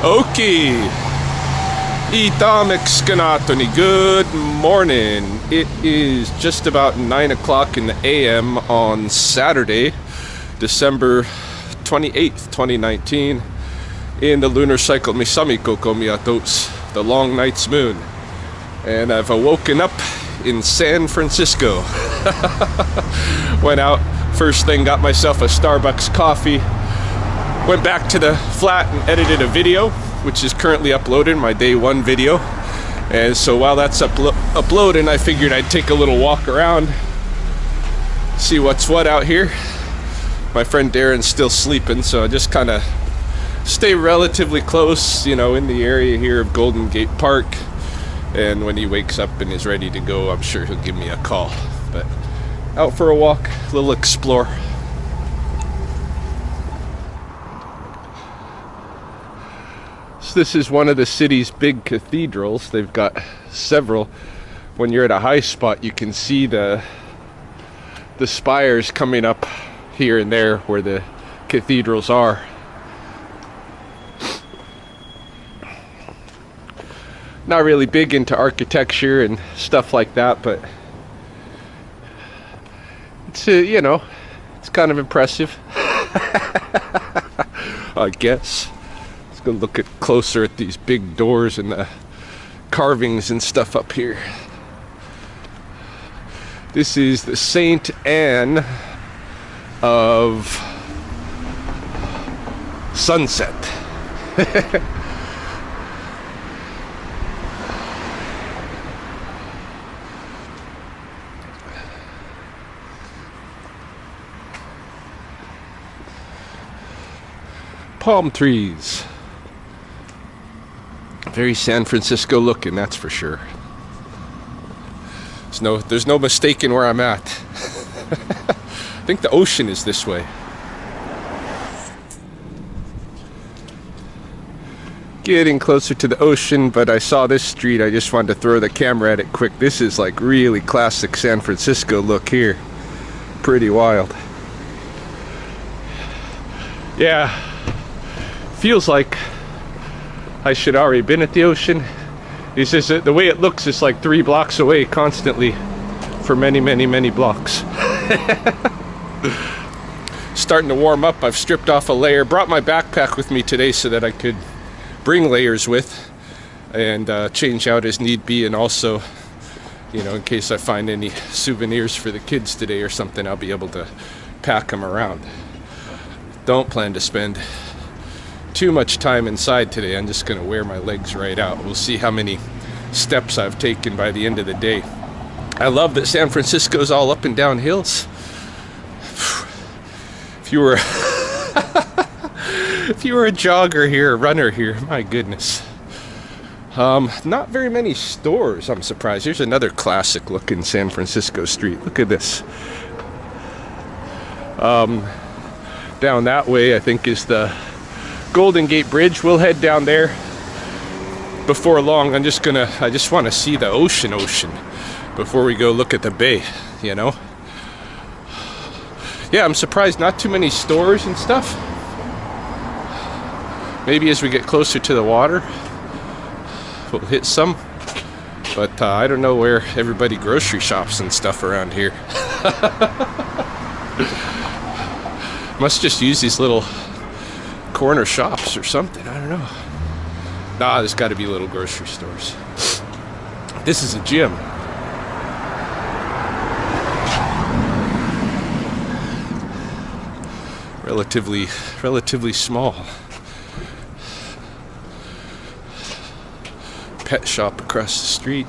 Okay. Itam Excanatoni. Good morning. It is just about 9 o'clock in the AM on Saturday, December 28th, 2019, in the lunar cycle Misamiko Komiatos, the long night's moon. And I've awoken up in San Francisco. Went out, first thing, got myself a Starbucks coffee, went back to the flat and edited a video, which is currently uploaded, my day one video. And so while that's uploading, I figured I'd take a little walk around, see what's what out here. My friend Darren's still sleeping, so I just kind of stay relatively close, in the area here of Golden Gate Park. And when he wakes up and is ready to go, I'm sure he'll give me a call. But out for a walk, a little explore. So this is one of the city's big cathedrals. They've got several. When you're at a high spot, you can see the spires coming up here and there where the cathedrals are. Not really big into architecture and stuff like that, but it's it's kind of impressive. I guess. Let's go look closer at these big doors and the carvings and stuff up here. This is the Saint Anne of Sunset. Palm trees. Very San Francisco looking, that's for sure. There's no mistaking where I'm at. I think the ocean is this way. Getting closer to the ocean, but I saw this street. I just wanted to throw the camera at it quick. This is like really classic San Francisco look here. Pretty wild. Yeah. Feels like I should already been at the ocean. It's just the way it looks is like 3 blocks away constantly for many, many, many blocks. Starting to warm up. I've stripped off a layer. Brought my backpack with me today so that I could bring layers with and change out as need be, and also, in case I find any souvenirs for the kids today or something, I'll be able to pack them around. Don't plan to spend too much time inside today. I'm just going to wear my legs right out. We'll see how many steps I've taken by the end of the day. I love that San Francisco's all up and down hills. If you were if you were a jogger here, a runner here, my goodness. Not very many stores, I'm surprised. Here's another classic looking San Francisco street. Look at this. Down that way, I think, is the Golden Gate Bridge. We'll head down there before long. I just want to see the ocean before we go look at the bay, Yeah, I'm surprised not too many stores and stuff. Maybe as we get closer to the water, we'll hit some. But I don't know where everybody grocery shops and stuff around here. Must just use these little corner shops or something, I don't know. Nah, there's got to be little grocery stores. This is a gym. Relatively small. Pet shop across the street.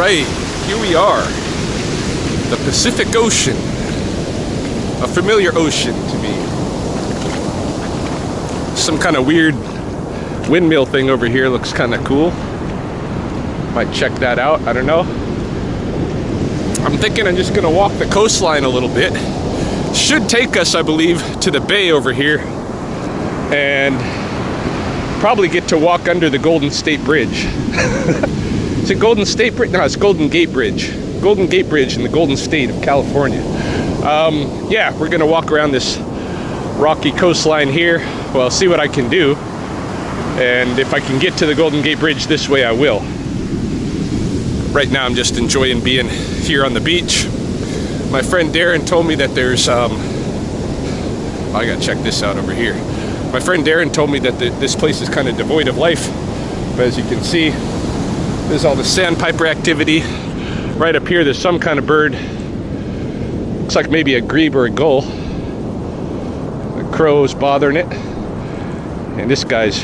right, here we are. The Pacific Ocean. A familiar ocean to me. Some kind of weird windmill thing over here looks kind of cool. Might check that out, I don't know. I'm thinking I'm just gonna walk the coastline a little bit. Should take us, I believe, to the bay over here. And probably get to walk under the Golden State Bridge. Is it Golden State Bridge? No, it's Golden Gate Bridge. Golden Gate Bridge in the Golden State of California. Yeah, we're gonna walk around this rocky coastline here. Well, see what I can do. And if I can get to the Golden Gate Bridge this way, I will. Right now, I'm just enjoying being here on the beach. My friend Darren told me that there's, I gotta check this out over here. My friend Darren told me that this place is kind of devoid of life. But as you can see, there's all the sandpiper activity. Right up here, there's some kind of bird. Looks like maybe a grebe or a gull. The crow's bothering it. And this guy's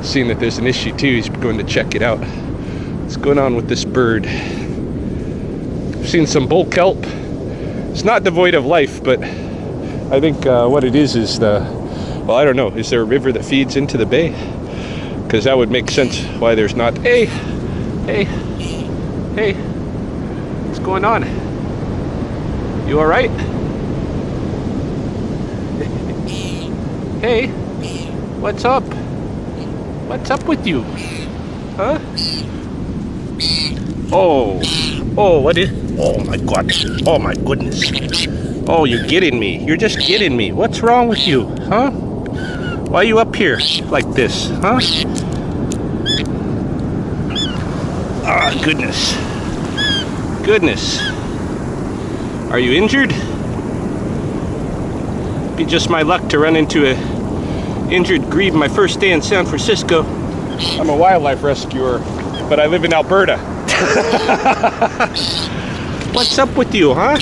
seeing that there's an issue too. He's going to check it out. What's going on with this bird? I've seen some bull kelp. It's not devoid of life, but I think what it is the, well, I don't know. Is there a river that feeds into the bay? Because that would make sense why there's not. Hey, what's going on? You all right? Hey, what's up? What's up with you? Huh? Oh, what is? Oh my God! Oh my goodness! Oh, you're getting me! You're just getting me! What's wrong with you, huh? Why are you up here like this, huh? Ah, goodness! Goodness! Are you injured? Be just my luck to run into a injured grebe my first day in San Francisco. I'm a wildlife rescuer, but I live in Alberta. What's up with you, huh?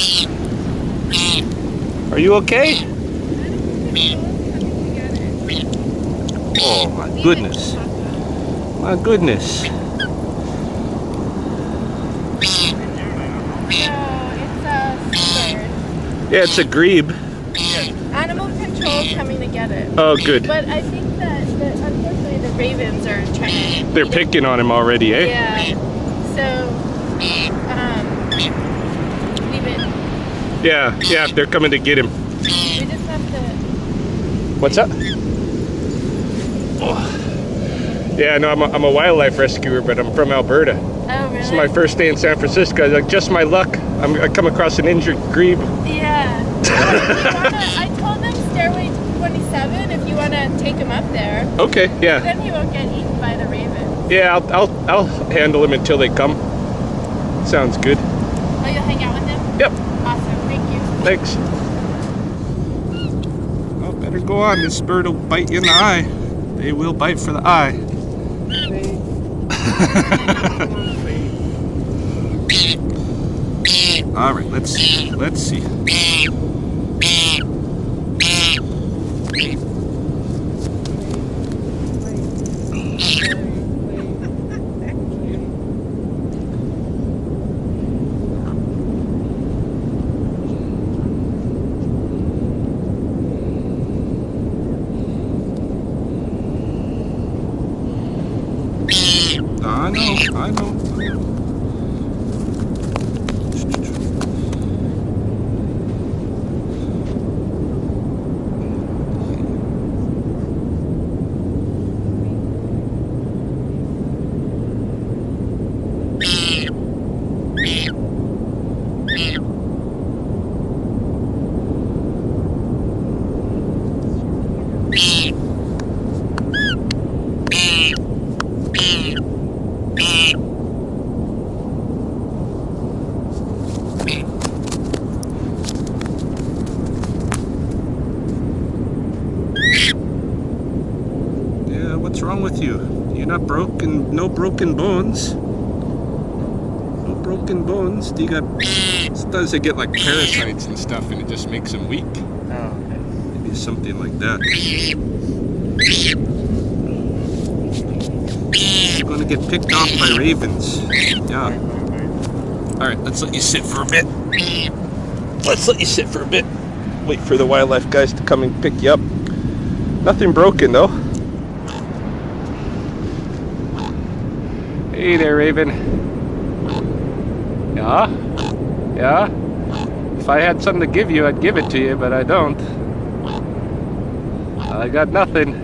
Are you okay? Oh my goodness. My goodness. Yeah, it's a grebe. Animal control's coming to get it. Oh, good. But I think that unfortunately the ravens are trying to... They're picking on him already, eh? Yeah. So, leave it. Yeah, they're coming to get him. We just have to... What's up? Oh. Yeah, no, I'm a wildlife rescuer, but I'm from Alberta. Oh, really? This is my first day in San Francisco. Like, just my luck. I come across an injured grebe. Yeah. I told them Stairway 27 if you want to take him up there. Okay, yeah. Then he won't get eaten by the ravens. Yeah, I'll handle them until they come. Sounds good. Oh, you'll hang out with them? Yep. Awesome, thank you. Thanks. Oh, better go on. This bird will bite you in the eye. They will bite for the eye. All right, let's see. I know. What's wrong with you? You're not broken, no broken bones. No broken bones. Do you got, sometimes they get like parasites and stuff and it just makes them weak. Oh, okay. Maybe something like that. You're gonna get picked off by ravens. Yeah. Alright, let's let you sit for a bit. Let's let you sit for a bit. Wait for the wildlife guys to come and pick you up. Nothing broken though. Hey there, Raven. Yeah? Yeah? If I had something to give you, I'd give it to you, but I don't. I got nothing.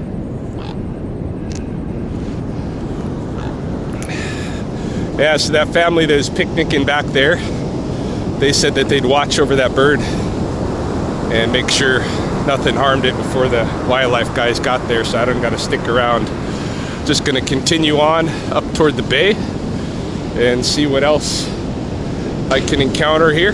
Yeah, so that family that was picnicking back there, they said that they'd watch over that bird and make sure nothing harmed it before the wildlife guys got there, so I don't gotta stick around. Just gonna continue on up toward the bay and see what else I can encounter here.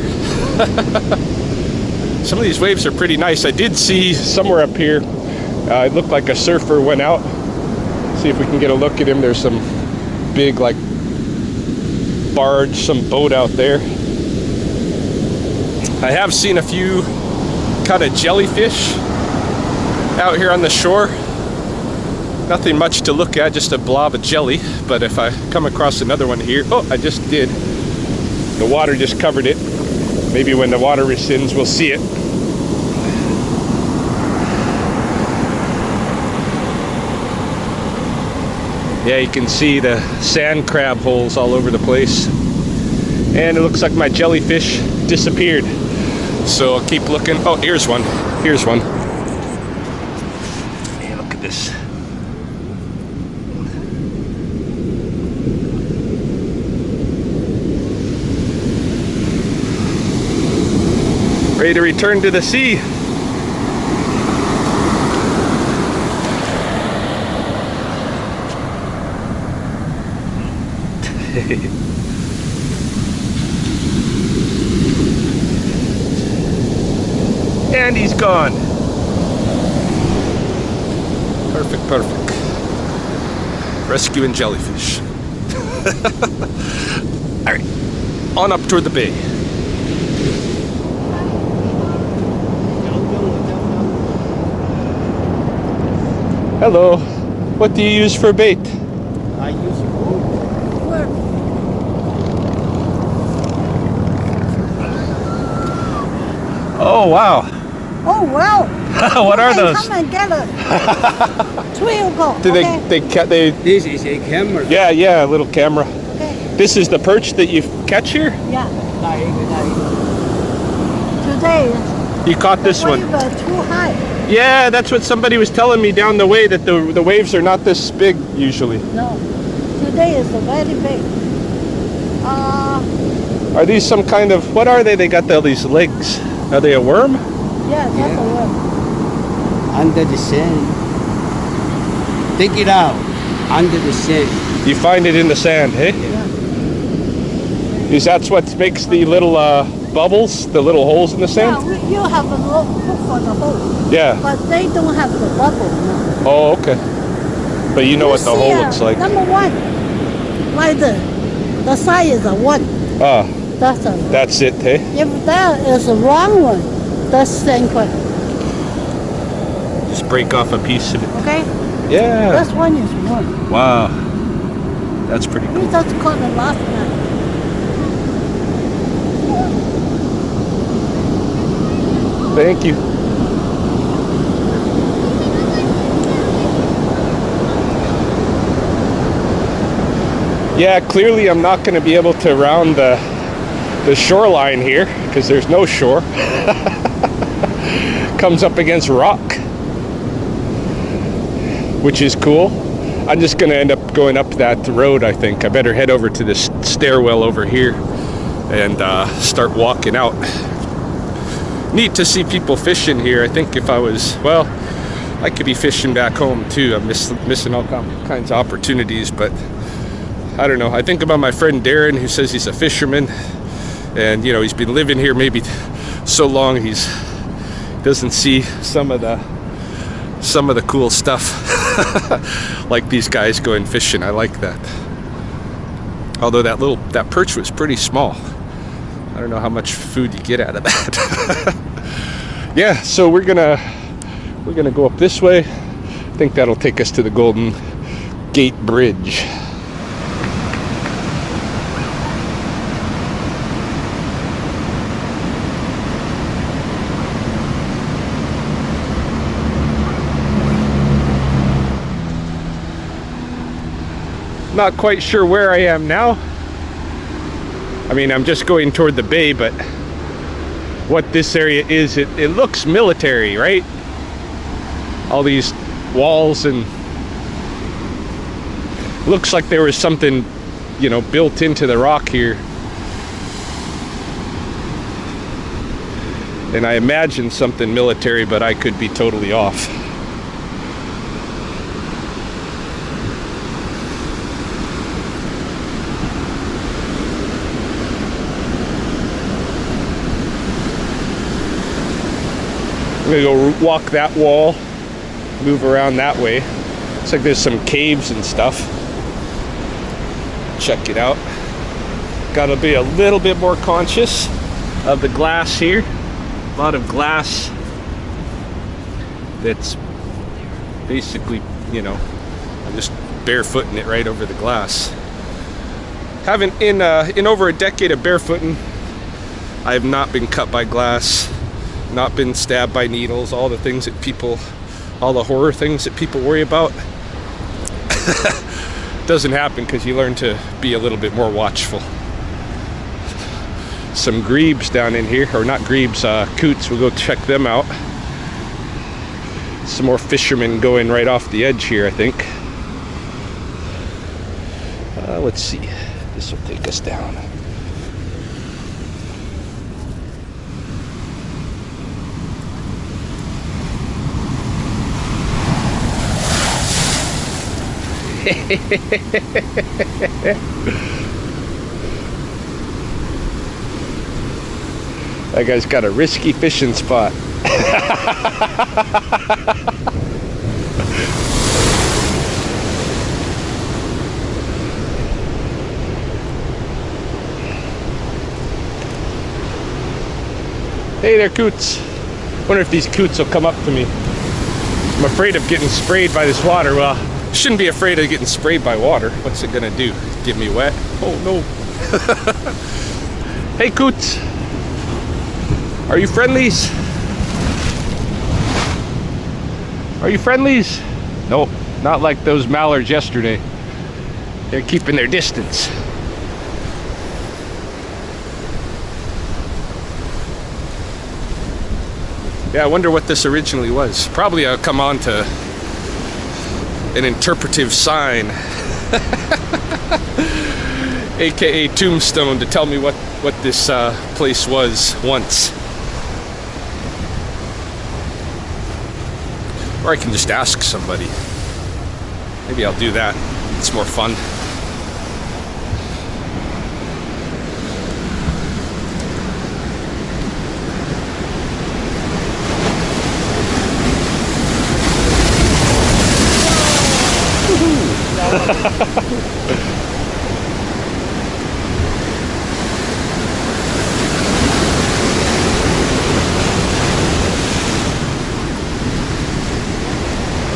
Some of these waves are pretty nice. I did see somewhere up here, it looked like a surfer went out. See if we can get a look at him. There's some big like barge, some boat out there. I have seen a few kind of jellyfish out here on the shore. Nothing much to look at, just a blob of jelly. But if I come across another one here, oh, I just did. The water just covered it. Maybe when the water rescinds, we'll see it. Yeah, you can see the sand crab holes all over the place. And it looks like my jellyfish disappeared. So I'll keep looking. Oh, here's one. Here's one. Hey, look at this. Ready to return to the sea. And he's gone. Perfect, perfect. Rescuing jellyfish. All right, on up toward the bay. Hello. What do you use for bait? I use wood. Oh, wow. Oh, wow. What are those? Come and get it. 3 o'clock. Do Okay. they This is a camera. yeah, a little camera. Okay. This is the perch that you catch here? Yeah. Đây, cái đây. Today, You caught this the one. wave are too high. Yeah, that's what somebody was telling me down the way, that the waves are not this big usually. No. Today is very big. Are these some kind of, what are they? They got all these legs. Are they a worm? Yeah, that's a word. Under the sand. Take it out. Under the sand. You find it in the sand, hey? Is that what makes the little bubbles, the little holes in the sand? Yeah, you have a look for the hole, Yeah. but they don't have the bubble. No. Oh, okay. But you know what the see, hole looks like. Number 1, like the size is a 1. Ah, That's it, hey? If that is a wrong one, that's same question. Just break off a piece of it. Okay? Yeah. This one is 1. Wow. That's pretty We cool. just caught the last one. Thank you. Yeah, clearly I'm not going to be able to round the shoreline here because there's no shore. Comes up against rock, which is cool. I'm just going to end up going up that road, I think. I better head over to this stairwell over here and start walking out. Neat to see people fishing here. I think if I was, well, I could be fishing back home too. I'm missing all kinds of opportunities, but I don't know. I think about my friend Darren, who says he's a fisherman, and you know, he's been living here maybe so long he doesn't see some of the cool stuff like these guys going fishing. I like that. Although that perch was pretty small. I don't know how much food you get out of that. Yeah, so we're gonna go up this way. I think that'll take us to the Golden Gate Bridge. Not quite sure where I am now. I mean, I'm just going toward the bay, but what this area is, it looks military, right? All these walls, and looks like there was something, you know, built into the rock here. And I imagine something military, but I could be totally off. I'm gonna go walk that wall, move around that way. Looks like there's some caves and stuff. Check it out. Gotta be a little bit more conscious of the glass here. A lot of glass that's basically, you know, I'm just barefooting it right over the glass. Haven't, in over a decade of barefooting, I have not been cut by glass, not been stabbed by needles, all the things that people, all the horror things that people worry about. Doesn't happen because you learn to be a little bit more watchful. Some grebes down in here, or not grebes, coots. We'll go check them out. Some more fishermen going right off the edge here, I think. Let's see. This will take us down. That guy's got a risky fishing spot. Hey there, coots. Wonder if these coots will come up to me. I'm afraid of getting sprayed by this water. Well, shouldn't be afraid of getting sprayed by water. What's it gonna do? Get me wet? Oh no. Hey coots. Are you friendlies? Are you friendlies? Nope, not like those mallards yesterday. They're keeping their distance. Yeah, I wonder what this originally was. Probably I'll come on to an interpretive sign, aka tombstone, to tell me what this place was once. Or I can just ask somebody. Maybe I'll do that. It's more fun.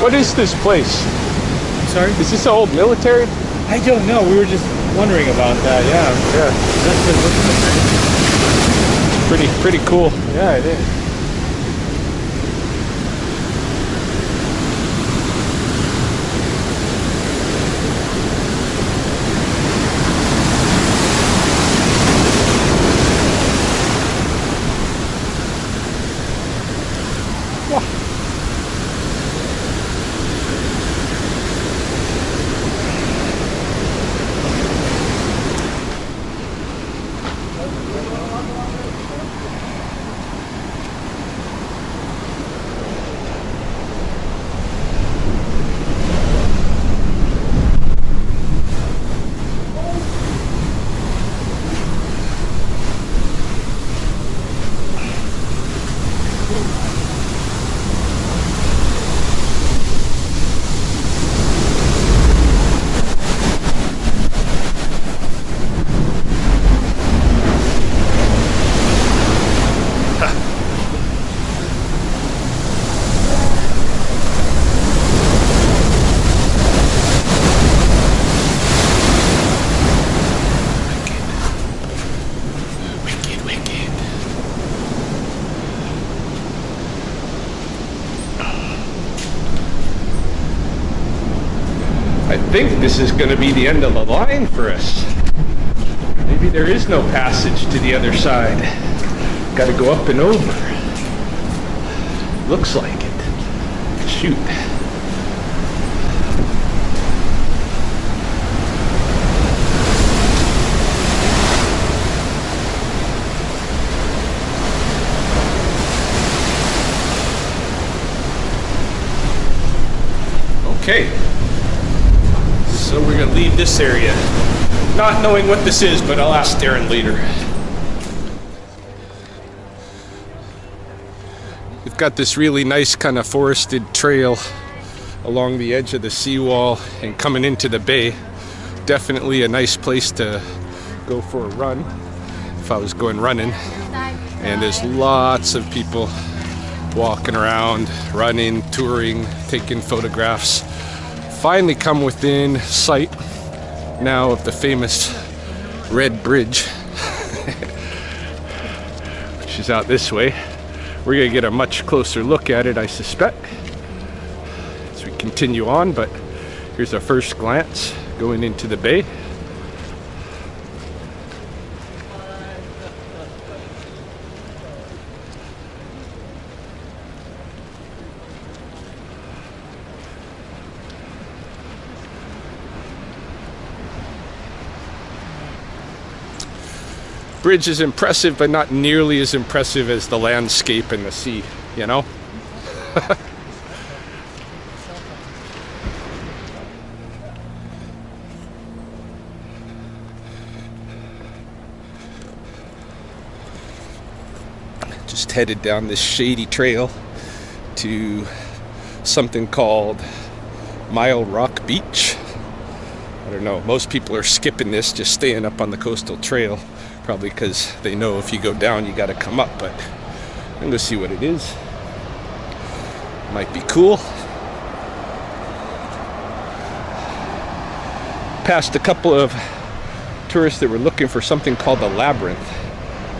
What is this place? Sorry? Is this an old military? I don't know. We were just wondering about that. Yeah. Yeah. Pretty cool. Yeah, it is. I think this is going to be the end of the line for us. Maybe there is no passage to the other side. Got to go up and over. Looks like it. Shoot. Okay, so we're gonna leave this area, not knowing what this is, but I'll ask Darren later. We've got this really nice kind of forested trail along the edge of the seawall and coming into the bay. Definitely a nice place to go for a run if I was going running. And there's lots of people walking around, running, touring, taking photographs. Finally come within sight now of the famous Red Bridge, which is out this way. We're gonna get a much closer look at it, I suspect, as we continue on, but here's our first glance going into the bay. Bridge is impressive, but not nearly as impressive as the landscape and the sea, you know? Just headed down this shady trail to something called Mile Rock Beach. I don't know, most people are skipping this, just staying up on the coastal trail. Probably because they know if you go down, you got to come up, but I'm going to see what it is. Might be cool. Passed a couple of tourists that were looking for something called the Labyrinth,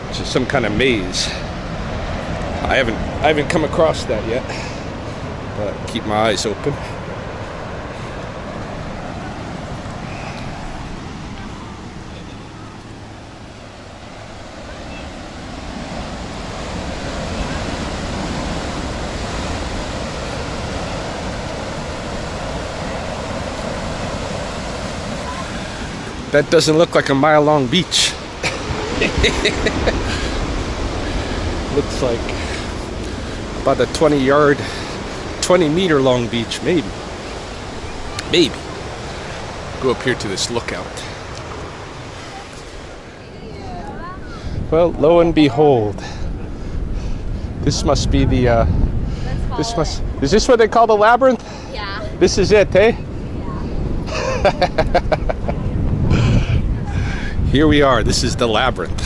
which is some kind of maze. I haven't come across that yet, but keep my eyes open. That doesn't look like a mile-long beach. Looks like about a 20-meter long beach, maybe. Maybe. Go up here to this lookout. Well, lo and behold, this must be the. Is this what they call the Labyrinth? Yeah. This is it, eh? Here we are. This is the Labyrinth.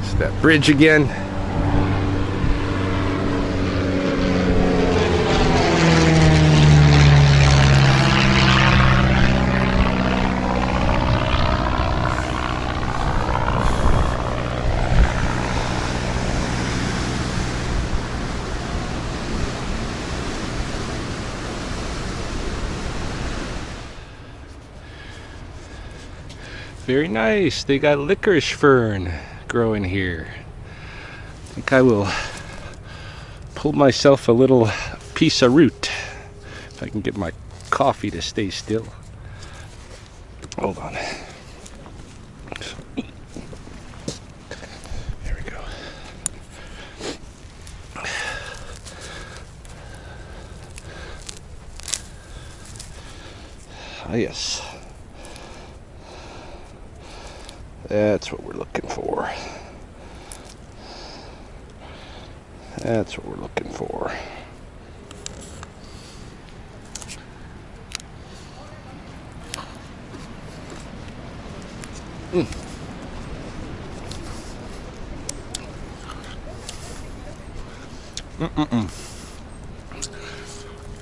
It's that bridge again. Very nice. They got licorice fern growing here. I think I will pull myself a little piece of root if I can get my coffee to stay still. Hold on. There we go. Ah, yes. That's what we're looking for. That's what we're looking for.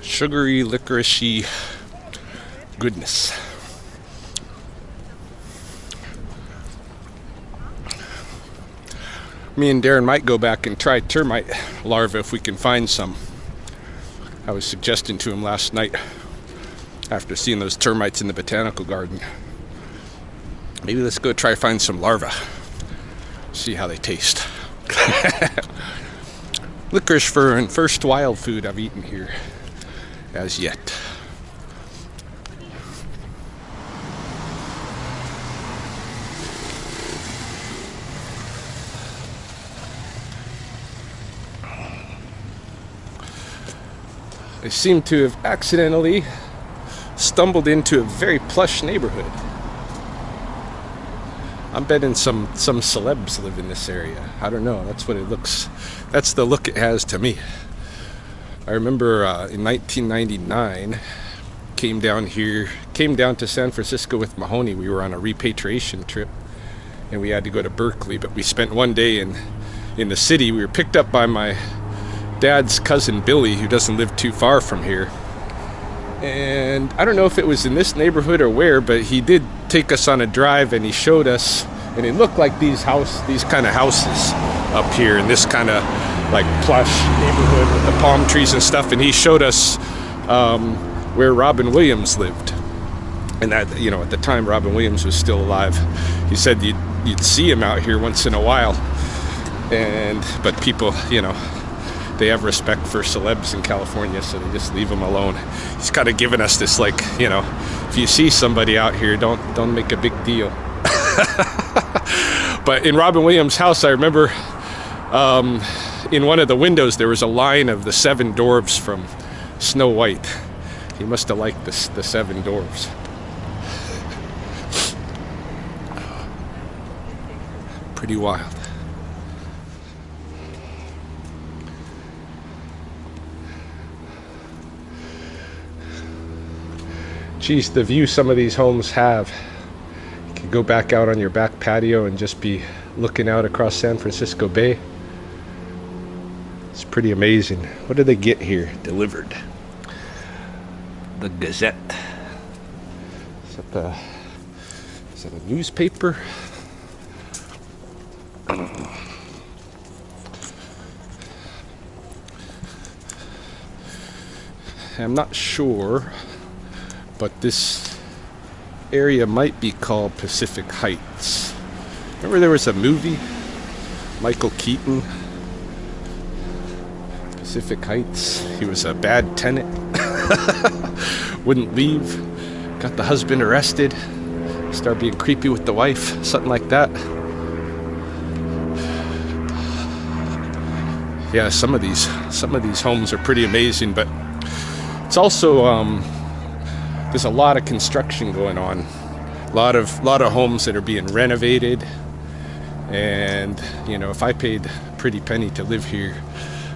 Sugary, licoricey goodness. Me and Darren might go back and try termite larvae if we can find some. I was suggesting to him last night after seeing those termites in the botanical garden. Maybe let's go try find some larvae. See how they taste. Licorice fern, first wild food I've eaten here as yet. I seem to have accidentally stumbled into a very plush neighborhood. I'm betting some celebs live in this area. I don't know. That's what it looks. That's the look it has to me. I remember in 1999, came down to San Francisco with Mahoney. We were on a repatriation trip, and we had to go to Berkeley. But we spent one day in the city. We were picked up by my dad's cousin Billy, who doesn't live too far from here. And I don't know if it was in this neighborhood or where, but he did take us on a drive, and he showed us, and it looked like these kind of houses up here in this kind of like plush neighborhood with the palm trees and stuff. And he showed us where Robin Williams lived, and that, you know, at the time Robin Williams was still alive. He said you'd see him out here once in a while, but people, you know, they have respect for celebs in California, so they just leave them alone. He's kind of given us this, like, you know, if you see somebody out here, don't make a big deal. But in Robin Williams' house, I remember in one of the windows there was a line of the 7 dwarves from Snow White. He must have liked the 7 dwarves. Pretty wild. Geez, the view some of these homes have. You could go back out on your back patio and just be looking out across San Francisco Bay. It's pretty amazing. What did they get here delivered? The Gazette. Is that a newspaper? I'm not sure, but this area might be called Pacific Heights. Remember there was a movie, Michael Keaton, Pacific Heights. He was a bad tenant, wouldn't leave, got the husband arrested, started being creepy with the wife, something like that. Yeah, some of these homes are pretty amazing, but it's also there's a lot of construction going on, a lot of homes that are being renovated, and you know, if I paid a pretty penny to live here,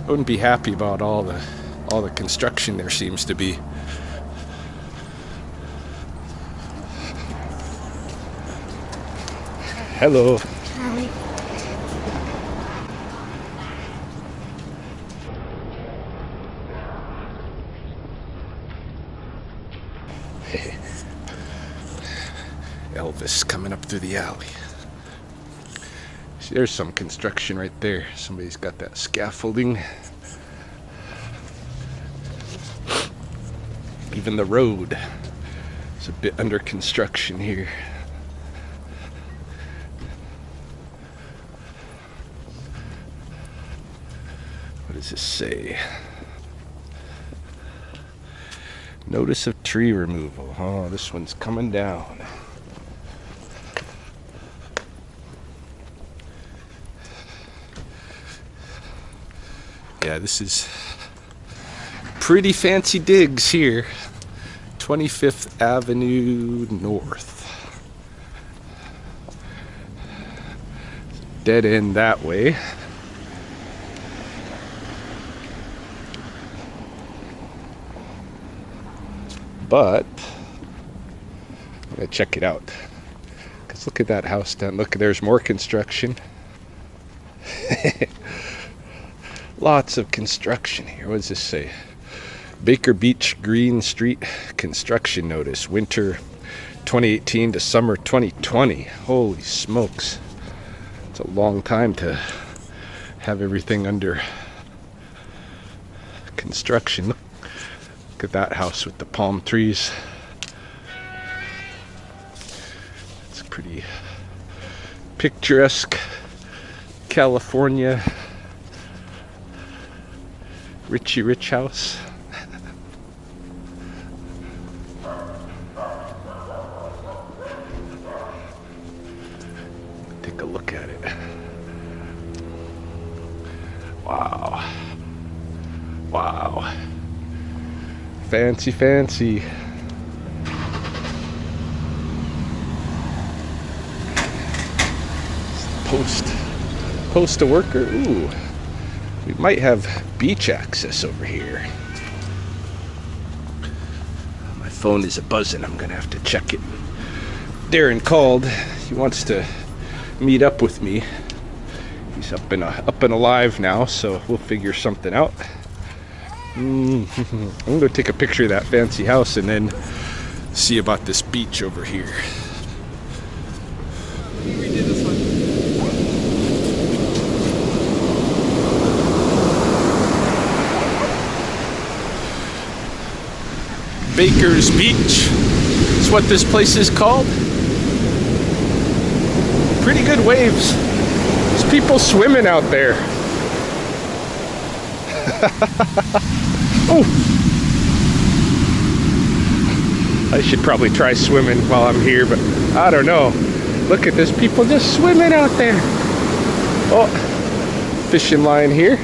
I wouldn't be happy about all the construction there seems to be. Hello. Hi. Elvis coming up through the alley. See, there's some construction right there. Somebody's got that scaffolding. Even the road is a bit under construction here. What does this say? Notice of tree removal. Oh, this one's coming down. Yeah, this is pretty fancy digs here. 25th Avenue North. Dead end that way. But I'm gonna check it out. Cause look at that house down. Look, there's more construction. Lots of construction here. What does this say? Baker Beach Green Street construction notice. Winter 2018 to summer 2020. Holy smokes. It's a long time to have everything under construction. Look at that house with the palm trees. It's a pretty picturesque California Richie Rich house. Take a look at it. Wow. Wow. Fancy, fancy. Post a worker. Ooh. We might have beach access over here. My phone is a buzzing. I'm gonna have to check it. Darren called. He wants to meet up with me. He's up and alive now, so we'll figure something out. I'm gonna take a picture of that fancy house and then see about this beach over here. We redid this one. Baker's Beach is what this place is called. Pretty good waves. There's people swimming out there. Oh! I should probably try swimming while I'm here, but I don't know. Look at this, people just swimming out there. Oh, fishing line here.